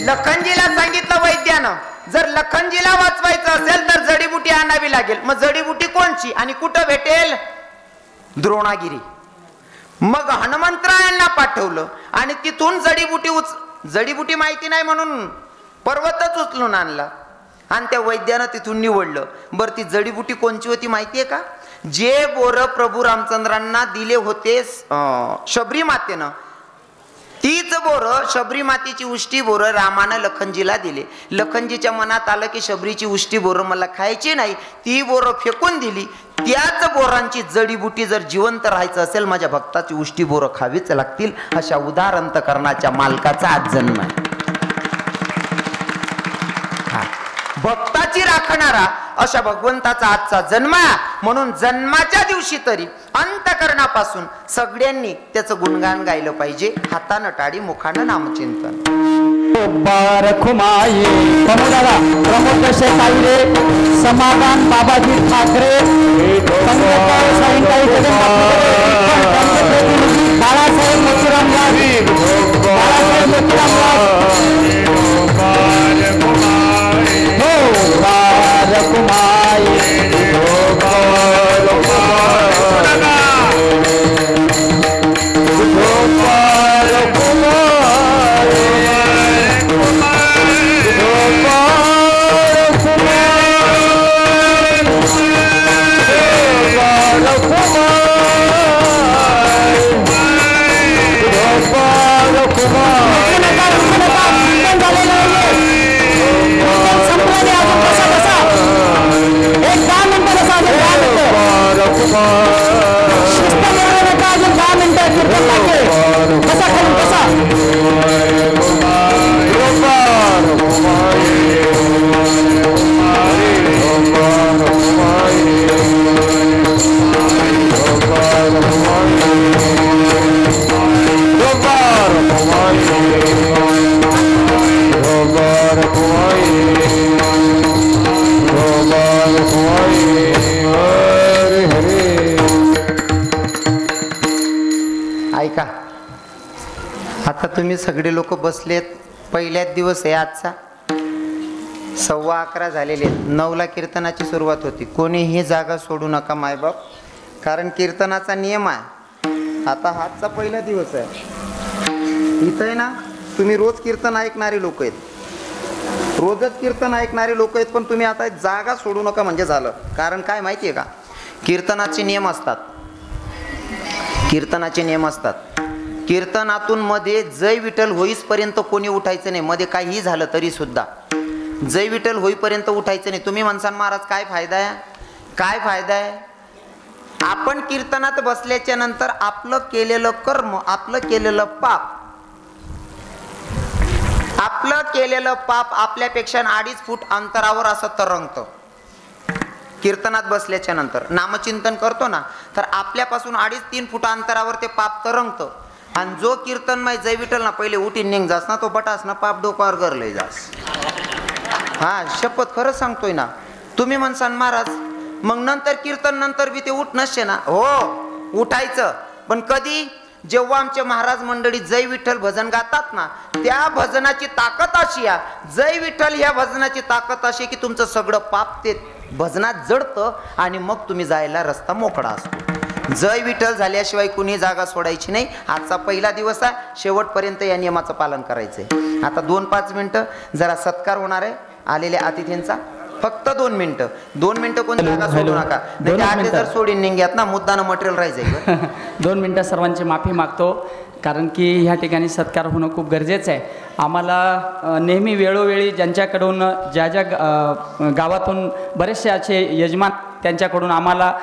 लखनजीला सांगितलं वैद्यानं, जर लखनजीला वाचवायचं असेल तर जडीबुटी आणावी लागेल. मग जडीबुटी कोणची आणि कुठं भेटेल? द्रोणागिरी. मग हनुमंतरायांना पाठवलं आणि तिथून जडीबुटी माहिती नाही म्हणून पर्वतच उचलून आणला आणि त्या वैद्यानं तिथून निवडलं. बरं ती जडीबुटी कोणची होती माहितीये का? जे बोर प्रभू रामचंद्रांना दिले होते शबरी मातेनं, तीच बोर शबरी मातेची उष्टी बोर रामानं लखनजीला दिले. लखनजीच्या मनात आलं की शबरीची उष्टी बोर मला खायची नाही. ती बोर फेकून दिली. त्याच बोरांची जडीबुटी जर जिवंत राहायचं असेल माझ्या भक्ताची उष्टी बोर खावीच लागतील. अशा उदार अंतकरणाच्या मालकाचा आज जन्म आहे. भक्ताची राखणारा अशा भगवंताचा आजचा जन्म. म्हणून जन्माच्या दिवशी तरी अंतकरणापासून सगळ्यांनी त्याचं गुणगान गायलं पाहिजे. हातानं टाळी मुखानं नामचिंतन. बारखुमाई प्रमोदादा प्रमोद शेखाईरे समाधान बाबाजी ठाकरे सायंकाळी बाळासाहेब मोतीराम बाळासाहेब मोतीराम बारखुमाई तुम्ही सगळे लोक बसलेत. पहिल्याच दिवस आहे आजचा. 11:15 झालेले आहेत. 9ला कीर्तनाची सुरुवात होती. कोणीही जागा सोडू नका मायबाप, कारण कीर्तनाचा नियम आहे. आता आजचा पहिला दिवस आहे. इथं आहे ना, तुम्ही रोज कीर्तन ऐकणारे लोक आहेत, रोजच कीर्तन ऐकणारे लोक आहेत, पण तुम्ही आता जागा सोडू नका म्हणजे झालं. कारण काय माहिती आहे का, कीर्तनाचे नियम असतात. कीर्तनाचे नियम असतात. कीर्तनातून मध्ये जय विठ्ठल होईसपर्यंत कोणी उठायचं नाही. मध्ये काहीही झालं तरी सुद्धा जय विठ्ठल होईपर्यंत उठायचं नाही. तुम्ही म्हणसान महाराज काय फायदा आहे, काय फायदा आहे? आपण कीर्तनात बसल्याच्या नंतर आपलं केलेलं कर्म, आपलं केलेलं पाप, आपलं केलेलं पाप आपल्यापेक्षा 2.5 फूट अंतरावर असं तरंगतं. कीर्तनात बसल्याच्या नंतर नामचिंतन करतो ना, तर आपल्यापासून 2.5-3 फूट अंतरावर ते पाप तरंगतं. आणि जो कीर्तनमय जय विठ्ठल ना पहिले उठीन निघ जास ना, तो बटास ना पाप डोक्यावर गरले जास. हा शपथ खरंच सांगतोय ना. तुम्ही म्हणसान महाराज मग नंतर कीर्तन नंतर बी ते उठ नसते ना. हो उठायचं, पण कधी? जेव्हा आमचे महाराज मंडळी जय विठ्ठल भजन गातात ना, त्या भजनाची ताकद अशी आहे, जय विठ्ठल ह्या भजनाची ताकद अशी की तुमचं सगळं पाप ते भजनात जडतं आणि मग तुम्ही जायला रस्ता मोकळा असतो. जय विठ्ठल झाल्याशिवाय कुणी जागा सोडायची नाही. आजचा पहिला दिवस आहे, शेवटपर्यंत या नियमाचं पालन करायचंय. आता 2-5 मिनिटं जरा सत्कार होणार आहे आलेल्या अतिथींचा. फक्त 2 मिनिटं, 2 मिनिटं कोणी जागा सोडू नका. नाही जर सोडून निघ्यात ना मुद्दानं मटेरियल राहायचंय. 2 मिनिटं सर्वांची माफी मागतो, कारण की ह्या ठिकाणी सत्कार होणं खूप गरजेचं आहे. आम्हाला नेहमी वेळोवेळी ज्यांच्याकडून ज्या गावातून बरेचसे असे यजमान, त्यांच्याकडून आम्हाला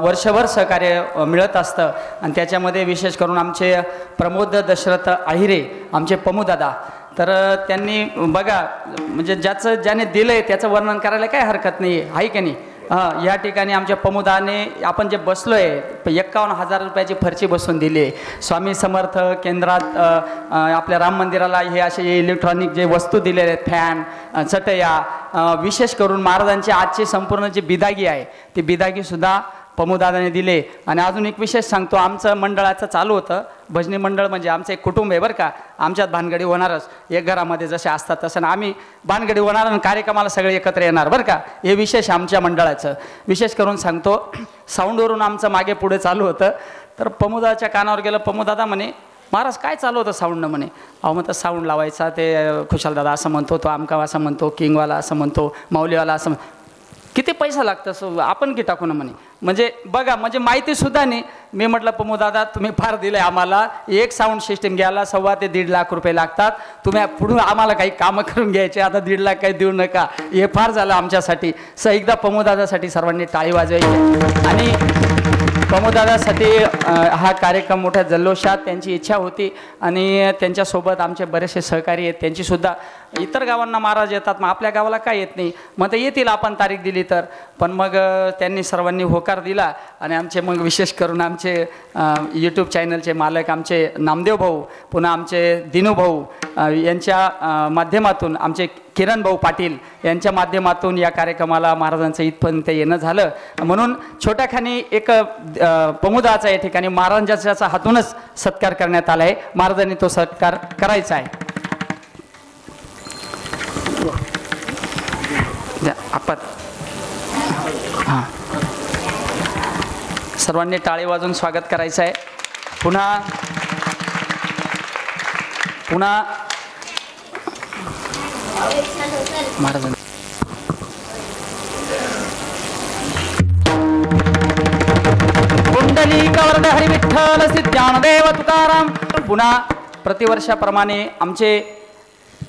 वर्षभर सहकार्य मिळत असतं. आणि त्याच्यामध्ये विशेष करून आमचे प्रमोद दशरथ आहिरे, आमचे पमूदादा, तर त्यांनी बघा म्हणजे ज्याने दिलं आहे त्याचं वर्णन करायला काय हरकत नाही आहे की नाही. या ठिकाणी आमच्या पमुदाने आपण जे बसलो आहे 51,000 रुपयाची फरची बसवून दिली आहे. स्वामी समर्थ केंद्रात आपल्या राम मंदिराला हे असे इलेक्ट्रॉनिक जे वस्तू दिलेले आहेत, फॅन, चटया, विशेष करून महाराजांची आजची संपूर्ण जी बिदागी आहे ती बिदागीसुद्धा पमुदादाने दिले. आणि अजून एक विशेष सांगतो, आमचं मंडळाचं चालू होतं भजनी मंडळ, म्हणजे आमचं एक कुटुंब आहे बरं का. आमच्यात भानगडी होणारच, एक घरामध्ये जसे असतात तसं ना आम्ही भानगडी होणार आणि कार्यक्रमाला सगळे एकत्र येणार बरं का. हे विशेष आमच्या मंडळाचं. विशेष करून सांगतो, साऊंडवरून आमचं मागे पुढे चालू होतं, तर पमुदाच्या कानावर गेलं. पमुदादा म्हणे महाराज काय चालू होतं साऊंडनं? म्हणे अहो मग तर साऊंड लावायचा, ते खुशालदादा असं म्हणतो, तो आमका असं म्हणतो, किंगवाला असं म्हणतो, माऊलीवाला असं म्हणतो. किती पैसा लागतं आपण की टाकू ना म्हणे. म्हणजे बघा, म्हणजे माहितीसुद्धा नाही. मी म्हटलं पमुदादा तुम्ही फार दिलं आहे आम्हाला, एक साऊंड सिस्टीम घ्यायला 1.25 ते 1.5 लाख रुपये लागतात. तुम्ही पुढून आम्हाला काही कामं करून घ्यायचे, आता 1.5 लाख काही देऊ नका. हे फार झालं आमच्यासाठी. एकदा पमुदादासाठी सर्वांनी टाळी वाजवायची. आणि पमुदादासाठी हा कार्यक्रम मोठ्या जल्लोषात, त्यांची इच्छा होती आणि त्यांच्यासोबत आमचे बरेचसे सहकारी आहेत. त्यांचीसुद्धा इतर गावांना महाराज येतात, मग आपल्या गावाला काय येत नाही, मग ते येतील आपण तारीख दिली तर. पण मग त्यांनी सर्वांनी होकार दिला. आणि आमचे मग विशेष करून आमचे यूट्यूब चॅनलचे मालक आमचे नामदेव भाऊ, पुन्हा आमचे दिनू भाऊ यांच्या माध्यमातून, आमचे किरण भाऊ पाटील यांच्या माध्यमातून या कार्यक्रमाला महाराजांचं इथपर्यंत येणं झालं. म्हणून छोट्याखानी एक पमुदाचा या ठिकाणी महाराजांच्या हातूनच सत्कार करण्यात आला आहे. महाराजांनी तो सत्कार करायचा आहे. आपण हां सर्वांनी टाळी वाजून स्वागत करायचं आहे. पुन्हा महाराज कुंडलिक वरद हरी विठ्ठल श्री ज्ञानदेव तुकाराम. पुन्हा प्रतिवर्षाप्रमाणे आमचे,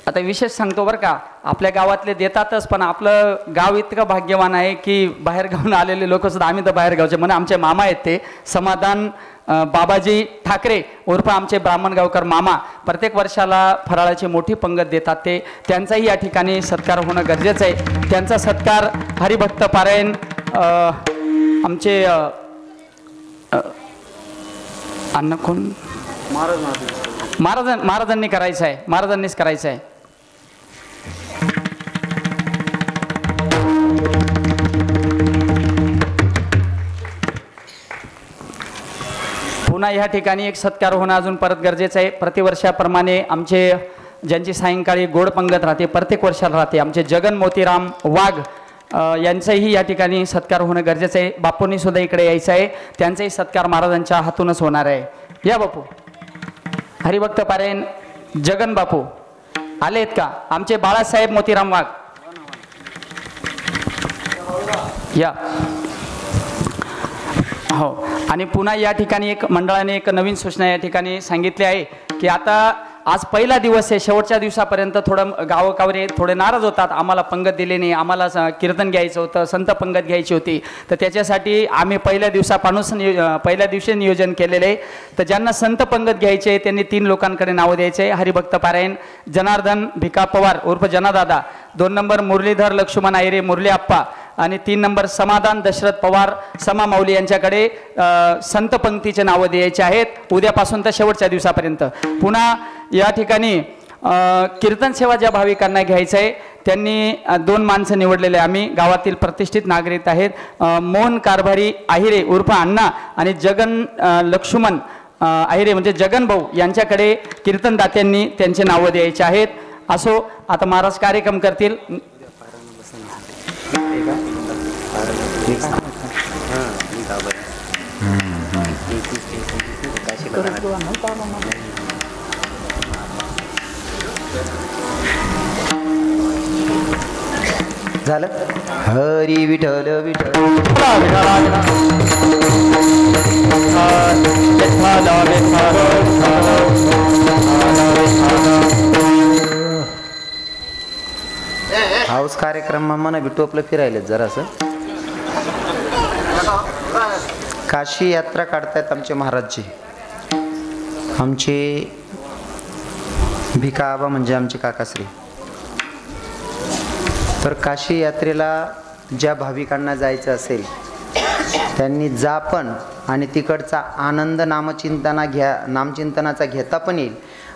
आता विशेष सांगतो बरं का, आपल्या गावातले देतातच, पण आपलं गाव इतकं भाग्यवान आहे की बाहेरगावून आलेले लोक सुद्धा, आम्ही तर बाहेरगावचे, म्हणजे आमचे मामा आहेत ते समाधान बाबाजी ठाकरे उर्फ आमचे ब्राह्मणगावकर मामा, प्रत्येक वर्षाला फराळाची मोठी पंगत देतात. त्यांचाही या ठिकाणी सत्कार होणं गरजेचं आहे. त्यांचा सत्कार हरिभक्त पारायण आमचे अन्न कोण महाराजांनी करायचं आहे, महाराजांनीच करायचं आहे. पुन्हा पुन्हा ह्या ठिकाणी एक सत्कार होणं अजून परत गरजेचं आहे. प्रतिवर्षाप्रमाणे आमचे ज्यांची सायंकाळी गोड पंगत राहते प्रत्येक वर्षाला राहते, आमचे जगन मोतीराम वाघ यांचाही या ठिकाणी सत्कार होणं गरजेचं आहे. बापूंनी सुद्धा इकडे यायचं आहे, त्यांचाही सत्कार महाराजांच्या हातूनच होणार आहे. या बापू. हरिभक्त पारायण जगन बापू आलेत का? आमचे बाळासाहेब मोतीराम वाघ या. हो. आणि पुन्हा या ठिकाणी एक मंडळाने एक नवीन सूचना या ठिकाणी सांगितली आहे की आता आज पहिला दिवस आहे, शेवटच्या दिवसापर्यंत थोडं गावकावरे थोडे नाराज होतात, आम्हाला पंगत दिली नाही, आम्हाला कीर्तन घ्यायचं होतं, संत पंगत घ्यायची होती. तर त्याच्यासाठी आम्ही पहिल्या दिवशी नियोजन केलेलं आहे. तर ज्यांना संत पंगत घ्यायची आहे त्यांनी 3 लोकांकडे नावं द्यायचे आहे. हरिभक्त पारायण जनार्दन भिका पवार उर्फ जनादादा, 2 नंबर मुरलीधर लक्ष्मण आयरे मुरली आप्पा आणि 3 नंबर समाधान दशरथ पवार समा माऊली यांच्याकडे संत पंक्तीचे नावं द्यायचे आहेत उद्यापासून तर शेवटच्या दिवसापर्यंत. पुन्हा या ठिकाणी कीर्तन सेवा ज्या भाविकांना घ्यायचं आहे त्यांनी 2 माणसं निवडलेले आम्ही गावातील प्रतिष्ठित नागरिक आहेत. मोहन कारभारी आहिरे उर्फ अण्णा आणि जगन लक्ष्मण आहिरे म्हणजे जगन भाऊ यांच्याकडे कीर्तनदात्यांनी त्यांचे नावं द्यायचे आहेत. असो आता महाराज कार्यक्रम करतील. झालं. हरी विठ्ठल विठ्ठल हाऊस कार्यक्रम म्हणा बी टोपलं फिरायला जरासं. काशी यात्रा काढतायत आमचे महाराजजी. आमचे भिका आबा म्हणजे आमचे काकाश्री. तर काशी यात्रेला ज्या भाविकांना जायचं असेल त्यांनी जा पण आणि तिकडचा आनंद नामचिंतनाचा घेता पण येईल.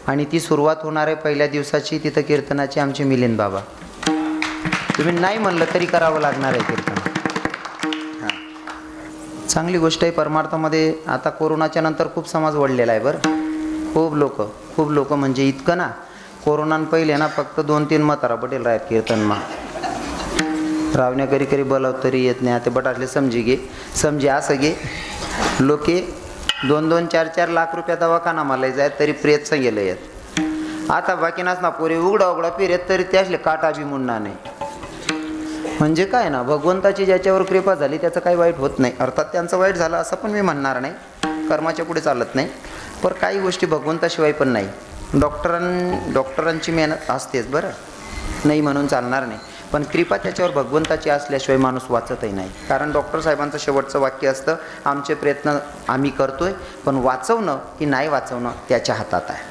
आणि ती सुरुवात होणार आहे पहिल्या दिवसाची तिथं कीर्तनाची आमचे मिलिंद बाबा. तुम्ही नाही म्हणलं तरी करावं लागणार आहे कीर्तन. चांगली गोष्ट आहे. परमार्थामध्ये आता कोरोनाच्या नंतर खूप समाज वळलेला आहे बरं. खूप लोक म्हणजे इतकं ना, कोरोनान पहिले ना फक्त 2-3 म्हातारा बटेल राहत कीर्तनमा. रावण्या करी बोलाव तरी येत नाही. आता बटाटले समजी असं घे लोके 2-2, 4-4 लाख रुपया दवाखाना मला जाय तरी प्रेत गेलं येत. आता बाकी नाच ना पोरे उघडा फिरेत तरी त्यासले काटा बी मुंडा नाही. म्हणजे काय ना, भगवंताची ज्याच्यावर कृपा झाली त्याचं काही वाईट होत नाही. अर्थात त्यांचं वाईट झालं असं पण मी म्हणणार नाही, कर्माच्या पुढे चालत नाही. पण काही गोष्टी भगवंताशिवाय पण नाही. डॉक्टरांची मेहनत असतेच बरं, नाही म्हणून चालणार नाही. पण कृपा त्याच्यावर भगवंताची असल्याशिवाय माणूस वाचतही नाही. कारण डॉक्टर साहेबांचं शेवटचं वाक्य असतं, आमचे प्रयत्न आम्ही करतोय पण वाचवणं की नाही वाचवणं त्याच्या हातात आहे.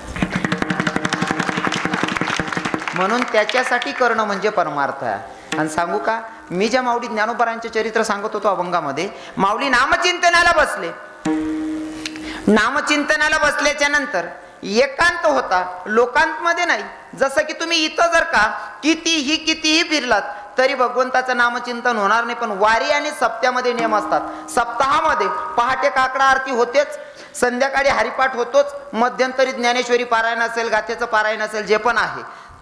म्हणून त्याच्यासाठी करणं म्हणजे परमार्थ आहे. आणि सांगू का, मी ज्या माऊली ज्ञानोबारांचे चरित्र सांगत होतो अभंगामध्ये, माऊली नामचिंतनाला बसल्याच्या नंतर एकांत होता, लोकांमध्ये नाही. जसं की तुम्ही इथं जर का कितीही फिरलात तरी भगवंताचं नामचिंतन होणार नाही. पण वारी आणि सप्त्यामध्ये नियम असतात. सप्ताहामध्ये पहाटे काकडा आरती होतेच, संध्याकाळी हरिपाठ होतोच, मध्यंतरी ज्ञानेश्वरी पारायण असेल, गाथेचं पारायण असेल, जे पण आहे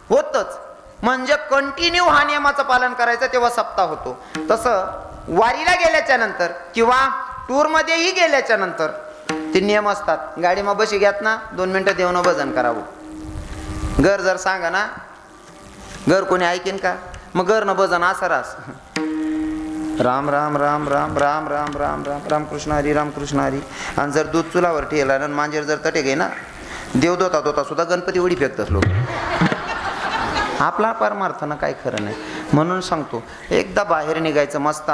होतच. म्हणजे कंटिन्यू हा नियमाचं पालन करायचं, तेव्हा सप्ताह होतो. तसं वारीला गेल्याच्या नंतर किंवा टूरमध्येही गेल्याच्या नंतर ते नियम असतात. गाडीमा बशी घ्यात ना 2 मिनिटं देवनं भजन करावं. घर जर सांगा ना, घर कोणी ऐकेन का? मग घर न भजन असा रास राम राम राम राम राम राम राम राम राम कृष्ण हरी राम कृष्ण हरी. आणि जर दूध चुलावर ठेवला आणि मांजर जर तटे घे ना, देव दोता सुद्धा गणपती उडी फेकतात लोक. आपला परमार्थानं काय खरं नाही. म्हणून सांगतो, एकदा बाहेर निघायचं, मस्त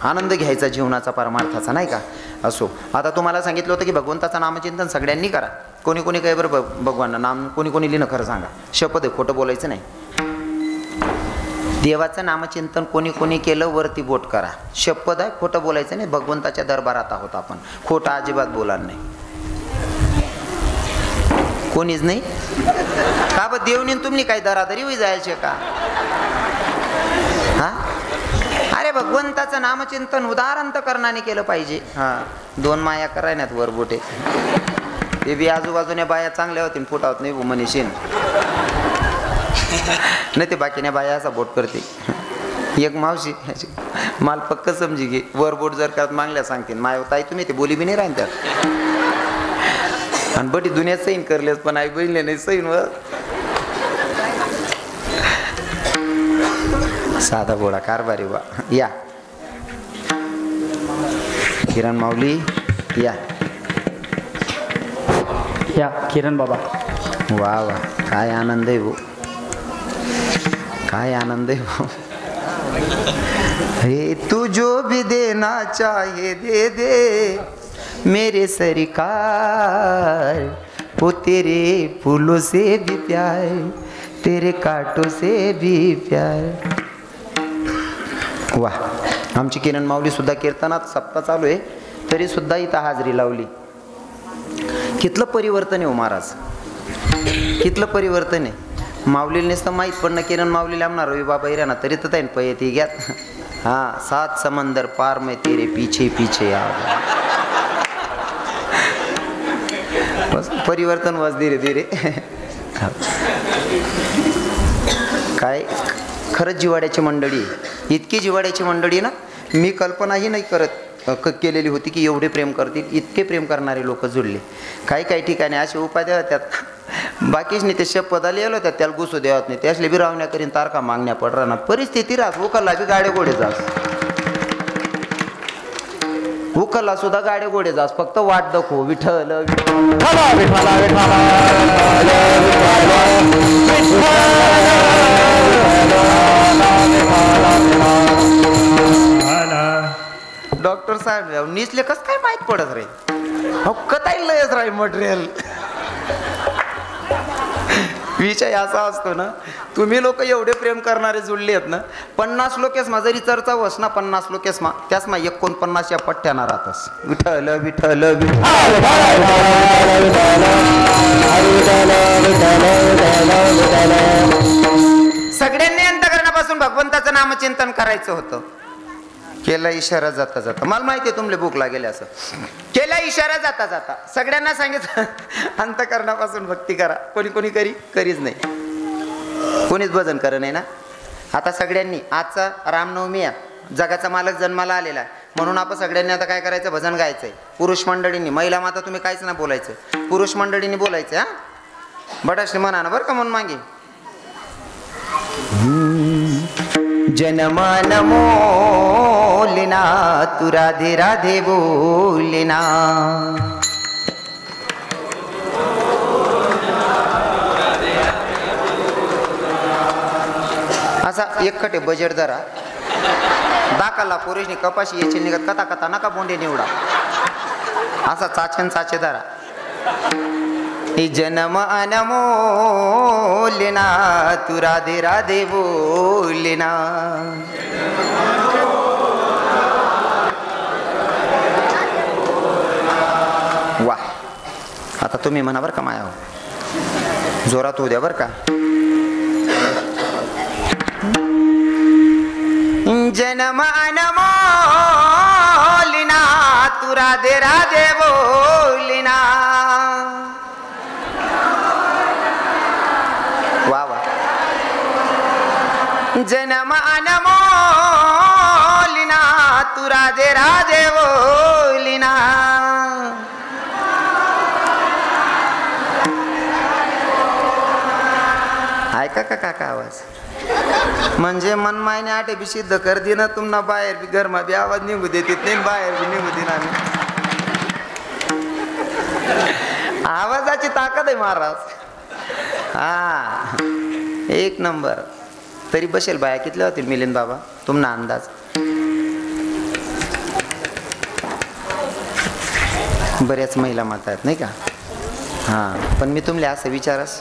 आनंद घ्यायचा जीवनाचा परमार्थाचा, नाही का? असो, आता तुम्हाला सांगितलं होतं की भगवंताचं नामचिंतन सगळ्यांनी करा. कोणी काय बरं भगवान नाम कोणी लिहिणं, खरं सांगा, शपथ आहे, खोटं बोलायचं नाही. देवाचं नामचिंतन कोणी केलं वरती बोट करा, शपथ आहे, खोटं बोलायचं नाही. भगवंताच्या दरबारात आहोत आपण, खोटं अजिबात बोलार नाही. कोणीच नाही का बा? देवनी तुम्ही काही दरादरी होई जायचे का? हा, अरे भगवंताचं नामचिंतन उदाहरणतकरणाने केलं पाहिजे. हा 2 माया करायनात वर बोटे ते बी आजूबाजूने बाया चांगल्या होती फुटावत नाही मनीषीन नाही ते बाकीने बाया असा बोट करते. एक मावशी माल पक्क समजी घे वर बोट जर का मागल्या सांगतील माय ताई तुम्ही ते बोली बी नाही राहीन त्यात आणि बटी दुनियात सैन करलेस पण आई बहिणले नाही सैन वर साधा बोळा कारभारी वा. या किरण माऊली या किरण बाबा. वा वा काय आनंद आहे भाऊ काय आनंद आहे भाऊ. हे तू जो भी देना चाहे दे दे मेरे सरकार वो तेरे फूलों से भी प्यार तेरे कांटों से भी प्यार. वा आमची किरण माऊली सुद्धा कीर्तनात सप्ताह चालू आहे तरी सुद्धा इथं हाजरी लावली. कितलं परिवर्तन आहे हो महाराज कितलं परिवर्तन आहे. माऊलीला नुसतं माहीत पडणं किरण माऊलीला आमना रवी बाबा इराना तरी तर ताईन पय ती घ्यात. हाँ 7 समंदर पार में तेरे पीछे पीछे आ बस परिवर्तन बस धीरे धीरे. काय खरंच जिवाड्याची मंडळी इतकी जिवाड्याची मंडळी ना मी कल्पनाही नाही केलेली होती की एवढे प्रेम करतील. इतके प्रेम करणारे लोक जुळले. काही ठिकाणी असे उपाध्याय होत्यात बाकीच नाही ते शपथ आले आलो त्यात त्याला घुसू देवत नाही त्यासले बी रावण्या करीन तारखा मागण्या पड राहणार परिस्थिती राहत. उकलला बी गाडे घोडे जास उकलला सुद्धा गाडे घोडे जास फक्त वाट दाखव विठ्ठल डॉक्टर साहेब निसले कस काय माहित पडत रे कताई लयच राही मटेरियल. विषय असा असतो ना तुम्ही लोक एवढे प्रेम करणारे जुळले आहेत ना 50 लोकेस जरी चर्चा वस ना 50 लोकेस त्याच 49 या पट्ट्याना राहतस विठ्ठल विठ्ठल सगळ्यांनी अंतःकरणापासून भगवंताचं नामचिंतन करायचं होतं. केला इशारा जाता जाता मला माहिती आहे तुमले भूक लागेल असं केला इशारा जाता जाता सगळ्यांना सांगितलं अंतःकरणापासून भक्ती करा. कोणी कोणी करीच नाही कोणीच भजन कर नाही ना. आता सगळ्यांनी आजचा रामनवमी आहे जगाचा मालक जन्माला आलेला आहे म्हणून आपण सगळ्यांनी आता काय करायचं भजन गायचंय. पुरुष मंडळींनी महिला माता तुम्ही काहीच ना बोलायचं पुरुष मंडळींनी बोलायचं. हा बटाशे म्हणा ना बरं का म्हणून मागे जनमन मोलिना तू राधे राधे बोलिना. असा एकखटे बजेट धरा दाखला पोरीशनी कपाशी याची निघत कथा कथा नका बोंडे निवडा असा चाचन चाचे धरा. जन्म अनमोलिना तू राधे राधे बोलिना. वा आता तुम्ही म्हणा बरं का माया जोरात होऊ द्या बरं का. जन्म अनमोलिना तू राधे राधे बोलिना. वा वा जन्म अनमोलिना तू राधे राधे बोलिना. ऐका का काका आवाज म्हणजे मनमायने आटे बी सिद्ध कर दे ना तुम्हाला बाहेर बी घरमा बी आवाज निघू देत नाही बाहेर बी निघू दे ना. आवाजाची ताकद आहे महाराज. हा एक नंबर. तरी बसेल बाया कितल्या होतील मिलिंद बाबा तुम्हाला अंदाज. बऱ्याच महिला माता आहेत नाही का. हां पण मी तुम्हाला असं विचारस